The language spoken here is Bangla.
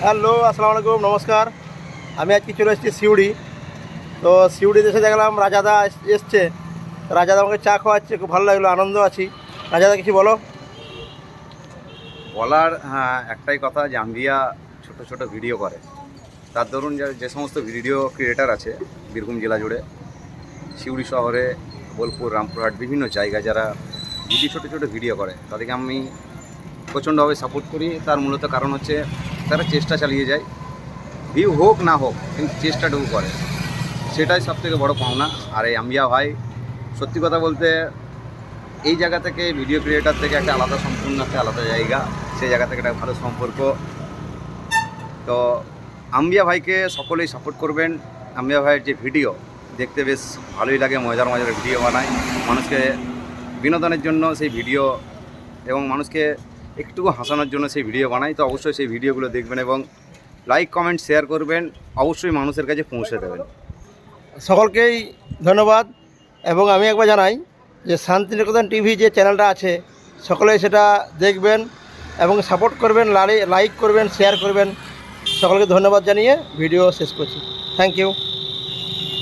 হ্যালো, আসসালামু আলাইকুম, নমস্কার। আমি আজকে চলে এসেছি সিউড়ি। তো সিউড়ি দেশে দেখলাম রাজাদা এসছে। রাজাদা আমাকে চা খাওয়াচ্ছে, খুব ভালো লাগলো, আনন্দ আছি। রাজাদা কিছু বলো। বলার একটাই কথা যে আম্বিয়া ছোট ছোট ভিডিও করে। তার দরুন যে সমস্ত ভিডিও ক্রিয়েটার আছে বীরভূম জেলা জুড়ে, সিউড়ি শহরে, বোলপুর, রামপুরহাট, বিভিন্ন জায়গায় যারা ছোট ছোট ভিডিও করে, তাদেরকে আমি প্রচণ্ডভাবে সাপোর্ট করি। তার মূলত কারণ হচ্ছে তারা চেষ্টা চালিয়ে যায়, ভিউ হোক না হোক কিন্তু চেষ্টাটুকু করে, সেটাই সবথেকে বড় পাওনা। আর এই আম্বিয়া ভাই সত্যি কথা বলতে এই জায়গা থেকে ভিডিও ক্রিয়েটার থেকে একটা আলাদা, সম্পূর্ণ একটা আলাদা জায়গা। সেই জায়গা থেকে একটা ভালো সম্পর্ক। তো আম্বিয়া ভাইকে সকলেই সাপোর্ট করবেন। আম্বিয়া ভাইয়ের যে ভিডিও দেখতে বেশ ভালোই লাগে, মজার মজার ভিডিও বানায়, মানুষকে বিনোদনের জন্য সেই ভিডিও এবং মানুষকে একটু হাসানোর জন্য সেই ভিডিও বানায়। তো অবশ্যই সেই ভিডিওগুলো দেখবেন এবং লাইক, কমেন্ট, শেয়ার করবেন, অবশ্যই মানুষের কাছে পৌঁছে দেবেন। সকলকেই ধন্যবাদ। এবং আমি একবার জানাই যে শান্তিনিকেতন টিভি যে চ্যানেলটা আছে, সকলেই সেটা দেখবেন এবং সাপোর্ট করবেন, লাইক করবেন, শেয়ার করবেন। সকলকে ধন্যবাদ জানিয়ে ভিডিও শেষ করছি। Thank you.